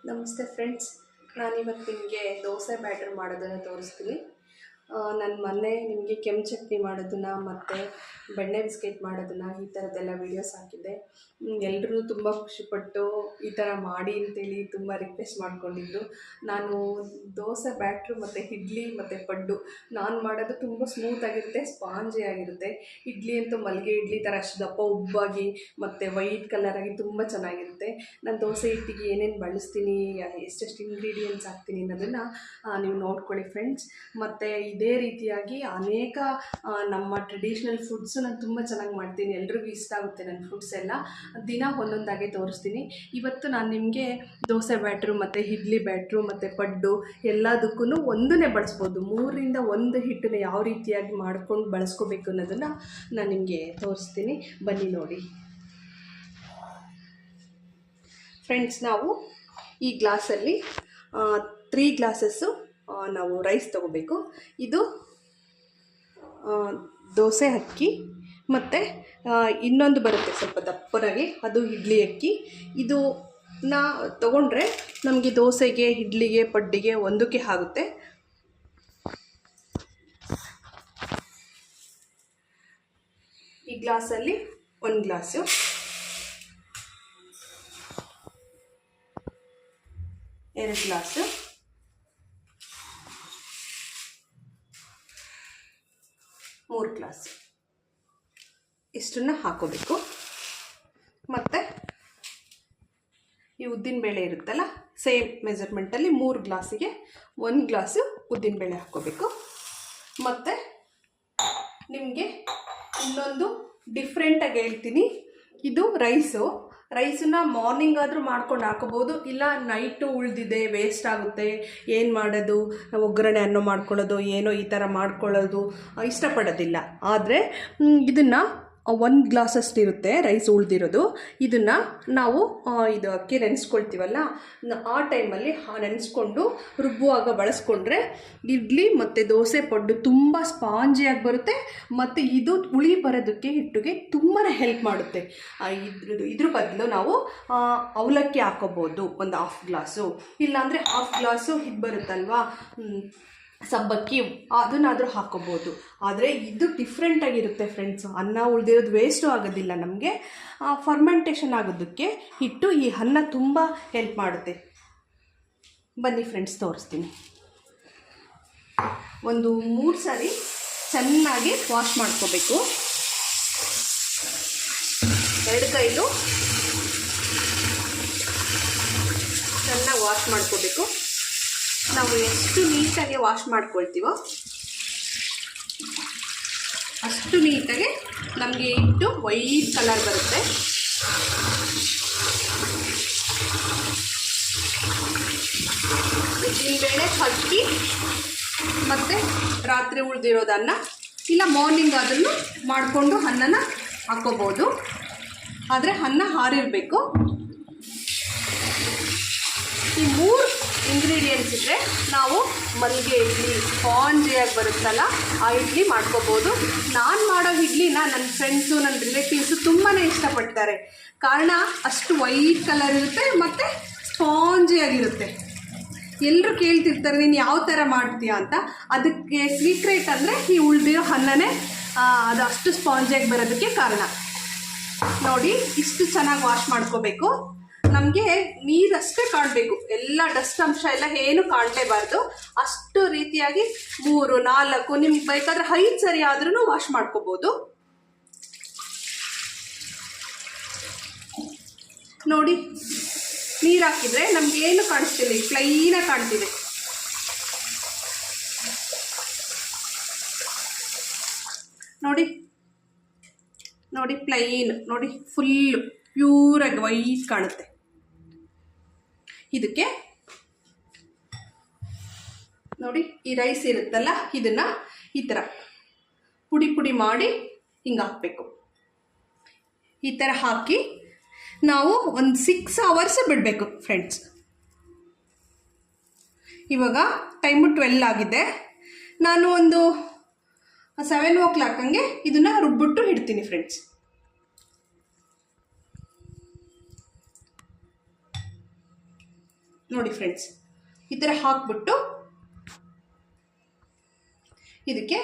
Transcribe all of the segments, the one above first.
ನಮಸ್ತೆ ಫ್ರೆಂಡ್ಸ್, ನಾನಿವತ್ತು ನಿಮಗೆ ದೋಸೆ ಬ್ಯಾಟರ್ ಮಾಡೋದನ್ನು ತೋರಿಸ್ತೀನಿ. ನಾನು ಮೊನ್ನೆ ನಿಮಗೆ ಕೆಂಪು ಚಟ್ನಿ ಮಾಡೋದನ್ನು ಮತ್ತು ಬೆಣ್ಣೆ ಬಿಸ್ಕೆಟ್ ಮಾಡೋದನ್ನು ಈ ಥರದ್ದೆಲ್ಲ ವೀಡಿಯೋಸ್ ಹಾಕಿದ್ದೆ. ಎಲ್ಲರೂ ತುಂಬ ಖುಷಿಪಟ್ಟು ಈ ಥರ ಮಾಡಿ ಅಂತೇಳಿ ತುಂಬ ರಿಕ್ವೆಸ್ಟ್ ಮಾಡ್ಕೊಂಡಿದ್ದು. ನಾನು ದೋಸೆ ಬ್ಯಾಟ್ರು ಮತ್ತು ಇಡ್ಲಿ ಮತ್ತು ಪಡ್ಡು ನಾನು ಮಾಡೋದು ತುಂಬ ಸ್ಮೂತಾಗಿರುತ್ತೆ, ಸ್ಪಾಂಜಿ ಆಗಿರುತ್ತೆ. ಇಡ್ಲಿ ಅಂತೂ ಮಲ್ಲಿಗೆ ಇಡ್ಲಿ ಥರ ಅಷ್ಟು ದಪ್ಪ ಉಬ್ಬಾಗಿ ಮತ್ತು ವೈಟ್ ಕಲರಾಗಿ ತುಂಬ ಚೆನ್ನಾಗಿರುತ್ತೆ. ನಾನು ದೋಸೆ ಹಿಟ್ಟಿಗೆ ಏನೇನು ಬಳಸ್ತೀನಿ, ಎಷ್ಟೆಷ್ಟು ಇಂಗ್ರೀಡಿಯೆಂಟ್ಸ್ ಹಾಕ್ತೀನಿ ಅನ್ನೋದನ್ನು ನೀವು ನೋಡ್ಕೊಳ್ಳಿ ಫ್ರೆಂಡ್ಸ್. ಮತ್ತು ಇದೇ ರೀತಿಯಾಗಿ ಅನೇಕ ನಮ್ಮ ಟ್ರೆಡಿಷ್ನಲ್ ಫುಡ್ಸು ನಾನು ತುಂಬ ಚೆನ್ನಾಗಿ ಮಾಡ್ತೀನಿ. ಎಲ್ರಿಗೂ ಇಷ್ಟ ಆಗುತ್ತೆ ನನ್ನ ಫುಡ್ಸ್ ಎಲ್ಲ. ದಿನ ಒಂದೊಂದಾಗೆ ತೋರಿಸ್ತೀನಿ. ಇವತ್ತು ನಾನು ನಿಮಗೆ ದೋಸೆ ಬ್ಯಾಟ್ರು ಮತ್ತು ಇಡ್ಲಿ ಬ್ಯಾಟ್ರು ಮತ್ತು ಪಡ್ಡು ಎಲ್ಲದಕ್ಕೂ ಒಂದನ್ನೇ ಬಳಸ್ಬೋದು. 3ರಿಂದ 1 ಹಿಟ್ಟನ್ನು ಯಾವ ರೀತಿಯಾಗಿ ಮಾಡ್ಕೊಂಡು ಬಳಸ್ಕೋಬೇಕು ಅನ್ನೋದನ್ನು ನಾನು ನಿಮಗೆ ತೋರಿಸ್ತೀನಿ. ಬನ್ನಿ ನೋಡಿ ಫ್ರೆಂಡ್ಸ್. ನಾವು ಈ ಗ್ಲಾಸಲ್ಲಿ 3 ಗ್ಲಾಸಸ್ಸು ನಾವು ರೈಸ್ ತೊಗೋಬೇಕು. ಇದು ದೋಸೆ ಅಕ್ಕಿ ಮತ್ತು ಇನ್ನೊಂದು ಬರುತ್ತೆ ಸ್ವಲ್ಪ ದಪ್ಪನಾಗಿ, ಅದು ಇಡ್ಲಿ ಅಕ್ಕಿ. ಇದನ್ನ ತೊಗೊಂಡ್ರೆ ನಮಗೆ ದೋಸೆಗೆ, ಇಡ್ಲಿಗೆ, ಪಡ್ಡಿಗೆ ಒಂದಕ್ಕೆ ಆಗುತ್ತೆ. ಈ ಗ್ಲಾಸಲ್ಲಿ 1 ಗ್ಲಾಸು, 2 ಗ್ಲಾಸು, 3 ಗ್ಲಾಸು ಇಷ್ಟನ್ನು ಹಾಕೋಬೇಕು. ಮತ್ತು ಈ ಉದ್ದಿನಬೇಳೆ ಇರುತ್ತಲ್ಲ, ಸೇಮ್ ಮೆಜರ್ಮೆಂಟಲ್ಲಿ 3 ಗ್ಲಾಸಿಗೆ 1 ಗ್ಲಾಸು ಉದ್ದಿನಬೇಳೆ ಹಾಕ್ಕೋಬೇಕು. ಮತ್ತು ನಿಮಗೆ ಇನ್ನೊಂದು ಡಿಫ್ರೆಂಟಾಗಿ ಹೇಳ್ತೀನಿ. ಇದು ರೈಸನ್ನ ಮಾರ್ನಿಂಗ್ ಆದರೂ ಮಾಡ್ಕೊಂಡು ಹಾಕೋಬೋದು, ಇಲ್ಲ ನೈಟು ಉಳಿದಿದೆ ವೇಸ್ಟ್ ಆಗುತ್ತೆ, ಏನು ಮಾಡೋದು, ಒಗ್ಗರಣೆ ಅನ್ನ ಮಾಡ್ಕೊಳ್ಳೋದು, ಏನೋ ಈ ಥರ ಮಾಡ್ಕೊಳ್ಳೋದು ಇಷ್ಟಪಡೋದಿಲ್ಲ. ಆದರೆ ಇದನ್ನು 1 ಗ್ಲಾಸಷ್ಟು ಇರುತ್ತೆ ರೈಸ್ ಉಳಿದಿರೋದು. ಇದನ್ನು ನಾವು ಇದು ಅಕ್ಕಿ ನೆನೆಸ್ಕೊಳ್ತೀವಲ್ಲ, ಆ ಟೈಮಲ್ಲಿ ನೆನೆಸ್ಕೊಂಡು ರುಬ್ಬುವಾಗ ಬಳಸ್ಕೊಂಡ್ರೆ ಇಡ್ಲಿ ಮತ್ತು ದೋಸೆ ಪಡ್ಡು ತುಂಬ ಸ್ಪಾಂಜಿಯಾಗಿ ಬರುತ್ತೆ. ಮತ್ತು ಇದು ಹುಳಿ ಬರೋದಕ್ಕೆ ಹಿಟ್ಟಿಗೆ ತುಂಬಾ ಹೆಲ್ಪ್ ಮಾಡುತ್ತೆ. ಇದ್ರ ಬದಲು ನಾವು ಅವಲಕ್ಕಿ ಹಾಕೋಬೋದು, ಒಂದು 1/2 ಗ್ಲಾಸು, ಇಲ್ಲಾಂದರೆ 1/2 ಗ್ಲಾಸು ಇದು ಬರುತ್ತಲ್ವಾ ಸಬ್ಬಕ್ಕಿ, ಅದನ್ನಾದರೂ ಹಾಕೋಬೋದು. ಆದರೆ ಇದು ಡಿಫ್ರೆಂಟಾಗಿರುತ್ತೆ ಫ್ರೆಂಡ್ಸ್. ಅನ್ನ ಉಳಿದಿರೋದು ವೇಸ್ಟು ಆಗೋದಿಲ್ಲ, ನಮಗೆ ಫರ್ಮೆಂಟೇಷನ್ ಆಗೋದಕ್ಕೆ ಹಿಟ್ಟು ಈ ಅನ್ನ ತುಂಬ ಹೆಲ್ಪ್ ಮಾಡುತ್ತೆ. ಬನ್ನಿ ಫ್ರೆಂಡ್ಸ್ ತೋರಿಸ್ತೀನಿ. ಒಂದು 3 ಸಾರಿ ಚೆನ್ನಾಗಿ ವಾಶ್ ಮಾಡ್ಕೋಬೇಕು. 2 ಕೈಲೂ ಚೆನ್ನಾಗಿ ವಾಶ್ ಮಾಡ್ಕೋಬೇಕು. ನಾವು ಎಷ್ಟು ನೀಟಾಗಿ ವಾಶ್ ಮಾಡ್ಕೊಳ್ತೀವೋ ಅಷ್ಟು ನೀಟಾಗಿ ನಮಗೆ ಹಿಟ್ಟು ವೈಟ್ ಕಲರ್ ಬರುತ್ತೆ. ಉದ್ದಿನಬೇಳೆ, ಅಕ್ಕಿ ಮತ್ತು ರಾತ್ರಿ ಉಳಿದಿರೋದನ್ನ, ಇಲ್ಲ ಮಾರ್ನಿಂಗ್ ಅದನ್ನು ಮಾಡಿಕೊಂಡು ಅನ್ನನ ಹಾಕ್ಕೋಬೋದು. ಆದರೆ ಅನ್ನ ಹಾರಿರಬೇಕು. ಈ 3 ಇಂಗ್ರೀಡಿಯೆಂಟ್ಸ್ ಇದ್ದರೆ ನಾವು ಮಲ್ಲಿಗೆ ಇಡ್ಲಿ ಸ್ಪಾಂಜಿಯಾಗಿ ಬರುತ್ತಲ್ಲ, ಆ ಇಡ್ಲಿ ಮಾಡ್ಕೋಬೋದು. ನಾನು ಮಾಡೋ ಇಡ್ಲಿನ ನನ್ನ ಫ್ರೆಂಡ್ಸು, ನನ್ನ ರಿಲೇಟಿವ್ಸು ತುಂಬಾ ಇಷ್ಟಪಡ್ತಾರೆ. ಕಾರಣ ಅಷ್ಟು ವೈಟ್ ಕಲರ್ ಇರುತ್ತೆ ಮತ್ತು ಸ್ಪಾಂಜಿಯಾಗಿರುತ್ತೆ. ಎಲ್ಲರೂ ಕೇಳ್ತಿರ್ತಾರೆ ನೀನು ಯಾವ ಥರ ಮಾಡ್ತೀಯಾ ಅಂತ. ಅದಕ್ಕೆ ಸೀಕ್ರೆಟ್ ಅಂದರೆ ಈ ಉಳಿದಿರೋ ಅನ್ನನೇ ಅದು ಅಷ್ಟು ಸ್ಪಾಂಜಿಯಾಗಿ ಬರೋದಕ್ಕೆ ಕಾರಣ. ನೋಡಿ, ಇಷ್ಟು ಚೆನ್ನಾಗಿ ವಾಶ್ ಮಾಡ್ಕೋಬೇಕು. ನಮಗೆ ನೀರಷ್ಟೇ ಕಾಣಬೇಕು, ಎಲ್ಲ ಡಸ್ಟ್ ಅಂಶ ಎಲ್ಲ ಏನು ಕಾಣಲೇಬಾರ್ದು. ಅಷ್ಟು ರೀತಿಯಾಗಿ 3, 4 ನಿಮ್ಗೆ ಬೇಕಾದರೆ 5 ಸರಿ ಆದ್ರೂ ವಾಶ್ ಮಾಡ್ಕೋಬೋದು. ನೋಡಿ, ನೀರು ಹಾಕಿದರೆ ನಮ್ಗೆ ಏನು ಕಾಣಿಸ್ತಿಲ್ಲ, ಪ್ಲೈನಾಗಿ ಕಾಣ್ತಿದೆ. ನೋಡಿ ಪ್ಲೈನ್, ನೋಡಿ ಫುಲ್ಲು ಪ್ಯೂರಾಗಿ ವೈಟ್ ಕಾಣುತ್ತೆ. ಇದಕ್ಕೆ ನೋಡಿ, ಈ ರೈಸ್ ಇರುತ್ತಲ್ಲ, ಇದನ್ನು ಈ ಥರ ಪುಡಿ ಮಾಡಿ ಹಿಂಗೆ ಹಾಕಬೇಕು. ಈ ಥರ ಹಾಕಿ ನಾವು ಒಂದು 6 ಅವರ್ಸ್ ಬಿಡಬೇಕು ಫ್ರೆಂಡ್ಸ್. ಇವಾಗ ಟೈಮು 12 ಆಗಿದೆ. ನಾನು ಒಂದು 7 o'clock ಹಂಗೆ ಇದನ್ನು ರುಬ್ಬಿಟ್ಟು ಇಡ್ತೀನಿ ಫ್ರೆಂಡ್ಸ್. ನೋಡಿ ಫ್ರೆಂಡ್ಸ್, ಈ ಥರ ಹಾಕ್ಬಿಟ್ಟು ಇದಕ್ಕೆ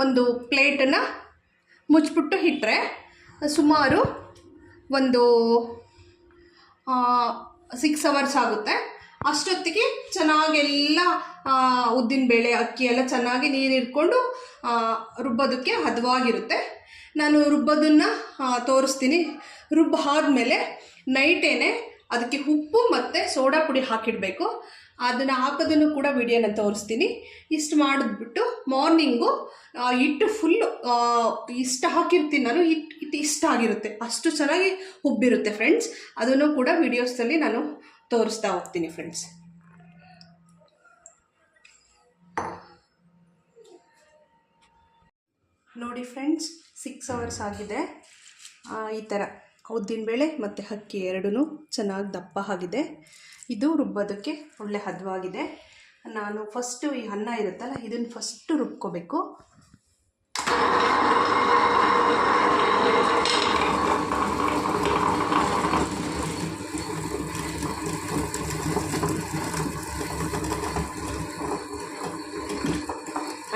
ಒಂದು ಪ್ಲೇಟನ್ನು ಮುಚ್ಚಿಬಿಟ್ಟು ಇಟ್ಟರೆ ಸುಮಾರು ಒಂದು 6 hours ಆಗುತ್ತೆ. ಅಷ್ಟೊತ್ತಿಗೆ ಚೆನ್ನಾಗೆಲ್ಲ ಉದ್ದಿನಬೇಳೆ ಅಕ್ಕಿ ಎಲ್ಲ ಚೆನ್ನಾಗಿ ನೀರು ಹಿಡ್ಕೊಂಡು ರುಬ್ಬೋದಕ್ಕೆ ಹದವಾಗಿರುತ್ತೆ. ನಾನು ರುಬ್ಬೋದನ್ನು ತೋರಿಸ್ತೀನಿ. ಆದಮೇಲೆ ನೈಟೇನೆ ಅದಕ್ಕೆ ಉಪ್ಪು ಮತ್ತು ಸೋಡಾ ಪುಡಿ ಹಾಕಿಡಬೇಕು. ಅದನ್ನು ಹಾಕೋದನ್ನು ಕೂಡ ವಿಡಿಯೋನ ತೋರಿಸ್ತೀನಿ. ಇಷ್ಟು ಮಾಡಿದ್ಬಿಟ್ಟು ಮಾರ್ನಿಂಗು ಹಿಟ್ಟು ಫುಲ್ಲು ಇಷ್ಟು ಹಾಕಿರ್ತೀನಿ ನಾನು. ಹಿಟ್ಟು ಇಷ್ಟ ಆಗಿರುತ್ತೆ, ಅಷ್ಟು ಚೆನ್ನಾಗಿ ಉಬ್ಬಿರುತ್ತೆ ಫ್ರೆಂಡ್ಸ್. ಅದನ್ನು ಕೂಡ ವಿಡಿಯೋಸಲ್ಲಿ ನಾನು ತೋರಿಸ್ತಾ ಹೋಗ್ತೀನಿ ಫ್ರೆಂಡ್ಸ್. ನೋಡಿ ಫ್ರೆಂಡ್ಸ್, 6 hours ಆಗಿದೆ. ಈ ಥರ ಉದ್ದಿನಬೇಳೆ ಮತ್ತು ಅಕ್ಕಿ ಎರಡೂ ಚೆನ್ನಾಗಿ ದಪ್ಪ ಆಗಿದೆ. ಇದು ರುಬ್ಬೋದಕ್ಕೆ ಒಳ್ಳೆ ಹದವಾಗಿದೆ. ನಾನು ಫಸ್ಟು ಈ ಅನ್ನ ಇರುತ್ತಲ್ಲ, ಇದನ್ನು ಫಸ್ಟು ರುಬ್ಕೋಬೇಕು.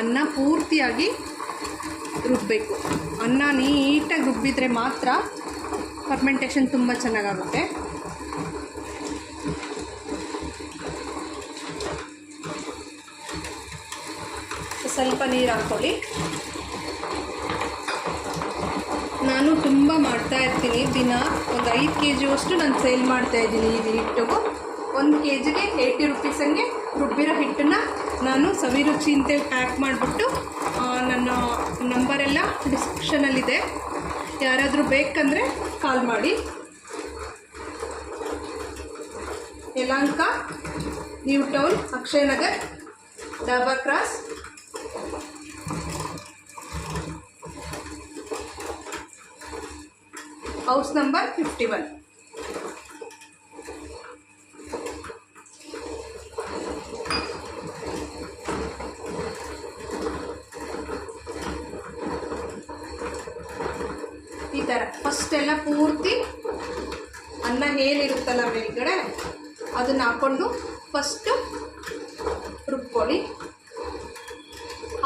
ಅನ್ನ ಪೂರ್ತಿಯಾಗಿ ರುಬ್ಬಬೇಕು. ಅನ್ನ ನೀಟಾಗಿ ರುಬ್ಬಿದರೆ ಮಾತ್ರ ಫರ್ಮೆಂಟೇಷನ್ ತುಂಬ ಚೆನ್ನಾಗಾಗುತ್ತೆ. ಸ್ವಲ್ಪ ನೀರು ಹಾಕ್ಕೊಳ್ಳಿ. ನಾನು ತುಂಬ ಮಾಡ್ತಾಯಿರ್ತೀನಿ. ದಿನ ಒಂದು 5 kg ನಾನು ಸೇಲ್ ಮಾಡ್ತಾಯಿದ್ದೀನಿ. ಇದು ಹಿಟ್ಟು 1 kgಗೆ 80 rupees ಹಂಗೆ ರುಬ್ಬಿರೋ ಹಿಟ್ಟನ್ನು ನಾನು ಸವಿರುಚಿ ಅಂತೇಳಿ ಪ್ಯಾಕ್ ಮಾಡಿಬಿಟ್ಟು ನನ್ನ ನಂಬರೆಲ್ಲ ಡಿಸ್ಕ್ರಿಪ್ಷನಲ್ಲಿದೆ. ಯಾರಾದರೂ ಬೇಕಂದರೆ ಕಾಲ್ ಮಾಡಿ. Yelahanka, new town, Akshaya Nagar, Dhaba cross, house number 51. ಈ ಥರ ಫಸ್ಟೆಲ್ಲ ಪೂರ್ತಿ ಅನ್ನ ಏನಿರುತ್ತಲ್ಲ ಮೇಲ್ಗಡೆ ಅದನ್ನು ಹಾಕ್ಕೊಂಡು ಫಸ್ಟು ರುಬ್ಕೊಳ್ಳಿ.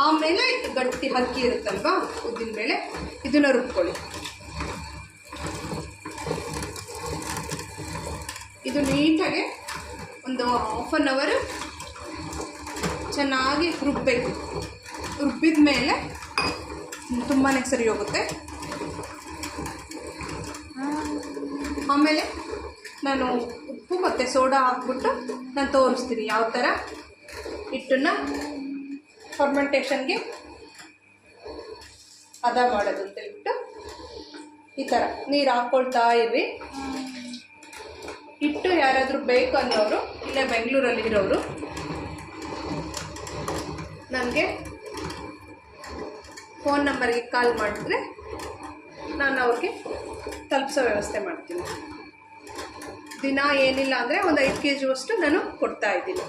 ಆಮೇಲೆ ಗಟ್ಟಿ ಅಕ್ಕಿ ಇರುತ್ತಲ್ವ ಉದ್ದಿನಬೇಳೆ, ಇದನ್ನು ರುಬ್ಕೊಳ್ಳಿ. ಇದು ನೀಟಾಗಿ ಒಂದು 1/2 hour ಚೆನ್ನಾಗಿ ರುಬ್ಬಬೇಕು. ರುಬ್ಬಿದ ಮೇಲೆ ತುಂಬಾ ಸರಿ ಹೋಗುತ್ತೆ. ಆಮೇಲೆ ನಾನು ಉಪ್ಪು ಮತ್ತು ಸೋಡಾ ಹಾಕ್ಬಿಟ್ಟು ನಾನು ತೋರಿಸ್ತೀನಿ ಯಾವ ಥರ ಹಿಟ್ಟನ್ನು ಫರ್ಮೆಂಟೇಷನ್ಗೆ ಹದ ಮಾಡೋದು ಅಂತ ಹೇಳ್ಬಿಟ್ಟು. ಈ ಥರ ನೀರು ಹಾಕ್ಕೊಳ್ತಾ ಇರ್ರಿ. ಹಿಟ್ಟು ಯಾರಾದರೂ ಬೇಕು ಅನ್ನೋರು, ಇಲ್ಲೇ ಬೆಂಗಳೂರಲ್ಲಿ ಇರೋರು ನನಗೆ ಫೋನ್ ನಂಬರ್ಗೆ ಕಾಲ್ ಮಾಡಿದ್ರೆ ನಾನು ಅವ್ರಿಗೆ ತಲುಪಿಸೋ ವ್ಯವಸ್ಥೆ ಮಾಡ್ತೀನಿ. ದಿನ ಏನಿಲ್ಲ ಅಂದರೆ ಒಂದು 5 kg ನಾನು ಕೊಡ್ತಾಯಿದ್ದೀನಿ.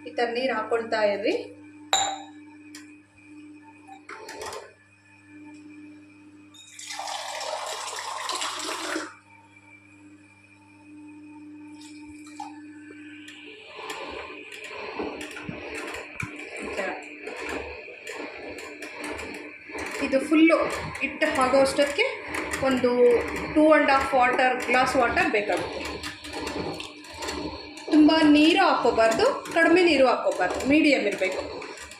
ಈ ಥರ ನೀರು ಹಾಕ್ಕೊಳ್ತಾ ಇರ್ರಿ. ಇದು ಫುಲ್ಲು ಹಿಟ್ಟು ಆಗೋಷ್ಟಕ್ಕೆ ಒಂದು 2.5 ಗ್ಲಾಸ್ ವಾಟರ್ ಬೇಕಾಗುತ್ತೆ. ತುಂಬ ನೀರು ಹಾಕ್ಕೋಬಾರ್ದು, ಕಡಿಮೆ ನೀರು ಹಾಕ್ಕೋಬಾರ್ದು, ಮೀಡಿಯಮ್ ಇರಬೇಕು.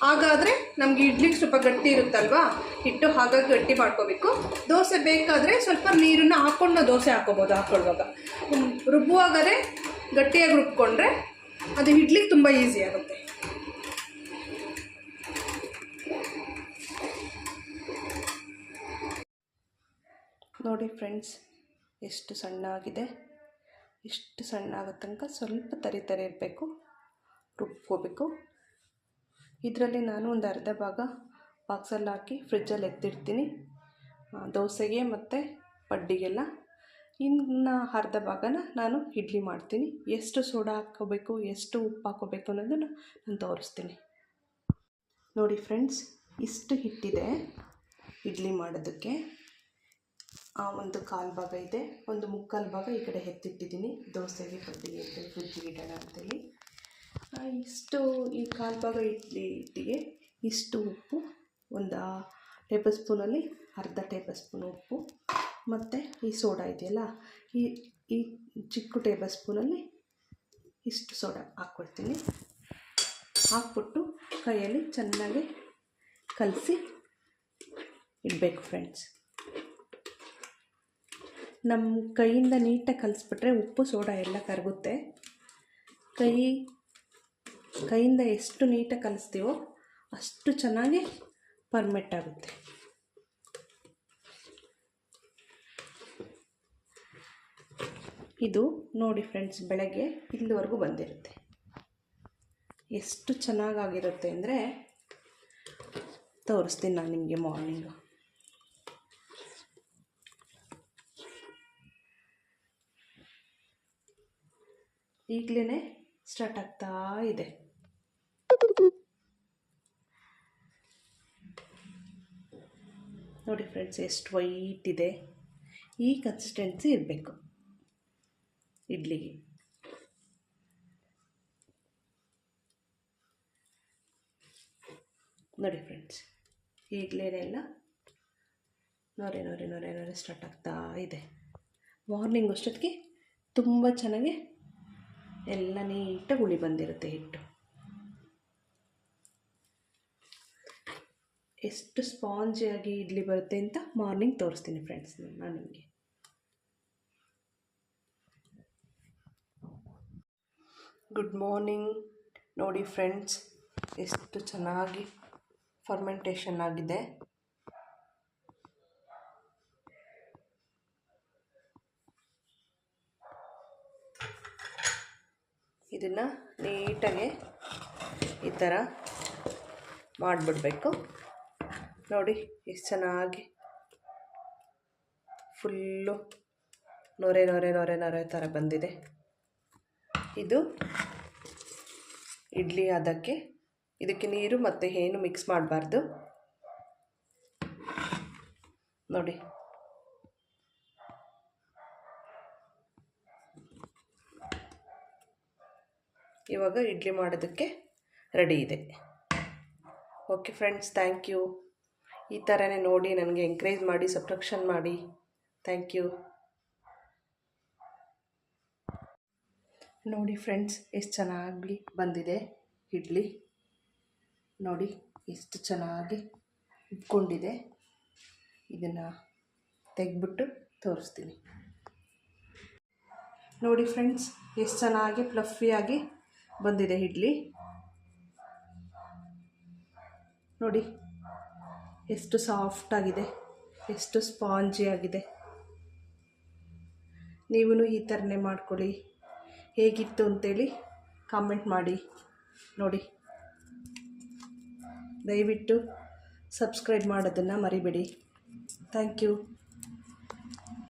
ಹಾಗಾದರೆ ನಮಗೆ ಇಡ್ಲಿಗೆ ಸ್ವಲ್ಪ ಗಟ್ಟಿ ಇರುತ್ತಲ್ವ ಹಿಟ್ಟು, ಹಾಗಾಗಿ ಗಟ್ಟಿ ಮಾಡ್ಕೋಬೇಕು. ದೋಸೆ ಬೇಕಾದರೆ ಸ್ವಲ್ಪ ನೀರನ್ನು ಹಾಕ್ಕೊಂಡು ದೋಸೆ ಹಾಕ್ಕೊಳ್ಳುವಾಗ ರುಬ್ಬುವಾಗಲೇ ಗಟ್ಟಿಯಾಗಿ ರುಬ್ಕೊಂಡ್ರೆ ಅದು ಇಡ್ಲಿಗೆ ತುಂಬ ಈಸಿ ಆಗುತ್ತೆ. ನೋಡಿ ಫ್ರೆಂಡ್ಸ್, ಎಷ್ಟು ಸಣ್ಣ ಆಗಿದೆ. ಇಷ್ಟು ಸಣ್ಣ ಆಗೋ ತನಕ ಸ್ವಲ್ಪ ತರಿ ಇರಬೇಕು, ರುಬ್ಕೋಬೇಕು. ಇದರಲ್ಲಿ ನಾನು ಒಂದು ಅರ್ಧ ಭಾಗ ಬಾಕ್ಸಲ್ಲಿ ಹಾಕಿ ಫ್ರಿಜ್ಜಲ್ಲಿ ಎತ್ತಿಡ್ತೀನಿ ದೋಸೆಗೆ ಮತ್ತು ಪಡ್ಡಿಗೆಲ್ಲ. ಇನ್ನು ಅರ್ಧ ಭಾಗನ ನಾನು ಇಡ್ಲಿ ಮಾಡ್ತೀನಿ. ಎಷ್ಟು ಸೋಡಾ ಹಾಕ್ಕೋಬೇಕು, ಎಷ್ಟು ಉಪ್ಪು ಹಾಕ್ಕೋಬೇಕು ಅನ್ನೋದನ್ನು ನಾನು ತೋರಿಸ್ತೀನಿ. ನೋಡಿ ಫ್ರೆಂಡ್ಸ್, ಇಷ್ಟು ಹಿಟ್ಟಿದೆ. ಇಡ್ಲಿ ಮಾಡೋದಕ್ಕೆ ಒಂದು ಕಾಲು ಭಾಗ ಇದೆ, ಒಂದು ಮುಕ್ಕಾಲು ಭಾಗ ಈ ಕಡೆ ಎತ್ತಿಟ್ಟಿದ್ದೀನಿ ದೋಸೆಗೆ ಕಡ್ಡಿಗೆ ಅಂತೇಳಿ ಫ್ರಿಡ್ಜಿಗೆ ಇಡೋಣ ಅಂತೇಳಿ. ಇಷ್ಟು ಈ ಕಾಲು ಭಾಗ ಹಿಟ್ಟಿಗೆ ಇಷ್ಟು ಉಪ್ಪು, ಒಂದು ಟೇಬಲ್ ಸ್ಪೂನಲ್ಲಿ ಅರ್ಧ ಟೇಬಲ್ ಸ್ಪೂನ್ ಉಪ್ಪು, ಮತ್ತು ಈ ಸೋಡಾ ಇದೆಯಲ್ಲ ಈ ಚಿಕ್ಕ ಟೇಬಲ್ ಸ್ಪೂನಲ್ಲಿ ಇಷ್ಟು ಸೋಡಾ ಹಾಕ್ಕೊಳ್ತೀನಿ. ಹಾಕ್ಬಿಟ್ಟು ಕೈಯಲ್ಲಿ ಚೆನ್ನಾಗಿ ಕಲಸಿ ಇಡಬೇಕು ಫ್ರೆಂಡ್ಸ್. ನಮ್ಮ ಕೈಯಿಂದ ನೀಟಾಗಿ ಕಲಿಸ್ಬಿಟ್ರೆ ಉಪ್ಪು ಸೋಡಾ ಎಲ್ಲ ಕರಗುತ್ತೆ. ಕೈಯಿಂದ ಎಷ್ಟು ನೀಟಾಗಿ ಕಲಿಸ್ತೀವೋ ಅಷ್ಟು ಚೆನ್ನಾಗಿ ಪರ್ಮೆಟ್ ಆಗುತ್ತೆ. ಇದು ನೋಡಿ ಫ್ರೆಂಡ್ಸ್, ಬೆಳಗ್ಗೆ ಇಲ್ಲಿವರೆಗೂ ಬಂದಿರುತ್ತೆ. ಎಷ್ಟು ಚೆನ್ನಾಗಾಗಿರುತ್ತೆ ಅಂದರೆ ತೋರಿಸ್ತೀನಿ ನಾನು ನಿಮಗೆ ಮಾರ್ನಿಂಗು. ಈಗಲೇ ಸ್ಟಾರ್ಟ್ ಆಗ್ತಾ ಇದೆ. ನೋಡಿ ಫ್ರೆಂಡ್ಸ್, ಎಷ್ಟು ವೈಟ್ ಇದೆ. ಈ ಕನ್ಸಿಸ್ಟೆನ್ಸಿ ಇರಬೇಕು ಇಡ್ಲಿಗೆ. ನೋಡಿ ಫ್ರೆಂಡ್ಸ್, ಈಗಲೇನೆಲ್ಲ ನೊರೆ ನೊರೆ ನೊರೆ ನೊರೆ ಸ್ಟಾರ್ಟ್ ಆಗ್ತಾ ಇದೆ. ಮಾರ್ನಿಂಗ್ ಅಷ್ಟೊತ್ತಿಗೆ ತುಂಬ ಚೆನ್ನಾಗಿ ಎಲ್ಲ ನೀಟಾಗಿ ಉಳಿ ಬಂದಿರುತ್ತೆ ಹಿಟ್ಟು. ಎಷ್ಟು ಸ್ಪಾಂಜಿಯಾಗಿ ಇಡ್ಲಿ ಬರುತ್ತೆ ಅಂತ ಮಾರ್ನಿಂಗ್ ತೋರಿಸ್ತೀನಿ ಫ್ರೆಂಡ್ಸ್ ನಾನು ನಿಮಗೆ. Good morning. ನೋಡಿ ಫ್ರೆಂಡ್ಸ್, ಎಷ್ಟು ಚೆನ್ನಾಗಿ ಫರ್ಮೆಂಟೇಷನ್ ಆಗಿದೆ. ಇದನ್ನು ನೀಟಾಗಿ ಈ ಥರ ಮಾಡಿಬಿಡ್ಬೇಕು. ನೋಡಿ ಎಷ್ಟು ಚೆನ್ನಾಗಿ ಫುಲ್ಲು ನೊರೆ ನೊರೆ ನೊರೆ ನೊರೆ ಥರ ಬಂದಿದೆ. ಇದು ಇಡ್ಲಿ ಅದಕ್ಕೆ ಇದಕ್ಕೆ ನೀರು ಮತ್ತು ಏನು ಮಿಕ್ಸ್ ಮಾಡಬಾರ್ದು. ನೋಡಿ ಇವಾಗ ಇಡ್ಲಿ ಮಾಡೋದಕ್ಕೆ ರೆಡಿ ಇದೆ. Okay friends, thank you. ಈ ಥರನೇ ನೋಡಿ ನನಗೆ ಎಂಕರೇಜ್ ಮಾಡಿ, ಸಬ್ಸ್ಕ್ರಿಪ್ಷನ್ ಮಾಡಿ. Thank you. ನೋಡಿ ಫ್ರೆಂಡ್ಸ್, ಎಷ್ಟು ಚೆನ್ನಾಗಿ ಬಂದಿದೆ ಇಡ್ಲಿ. ನೋಡಿ ಎಷ್ಟು ಚೆನ್ನಾಗಿ ಉಬ್ಕೊಂಡಿದೆ. ಇದನ್ನು ತೆಗೆದ್ಬಿಟ್ಟು ತೋರಿಸ್ತೀನಿ. ನೋಡಿ ಫ್ರೆಂಡ್ಸ್, ಎಷ್ಟು ಚೆನ್ನಾಗಿ ಫ್ಲಫಿಯಾಗಿ ಬಂದಿದೆ ಇಡ್ಲಿ. ನೋಡಿ ಎಷ್ಟು ಸಾಫ್ಟಾಗಿದೆ, ಎಷ್ಟು ಸ್ಪಾಂಜಿಯಾಗಿದೆ. ನೀವು ಈ ಥರನೇ ಮಾಡ್ಕೊಳ್ಳಿ. ಹೇಗಿತ್ತು ಅಂತೇಳಿ ಕಾಮೆಂಟ್ ಮಾಡಿ. ನೋಡಿ, ದಯವಿಟ್ಟು ಸಬ್ಸ್ಕ್ರೈಬ್ ಮಾಡೋದನ್ನು ಮರಿಬೇಡಿ. Thank you.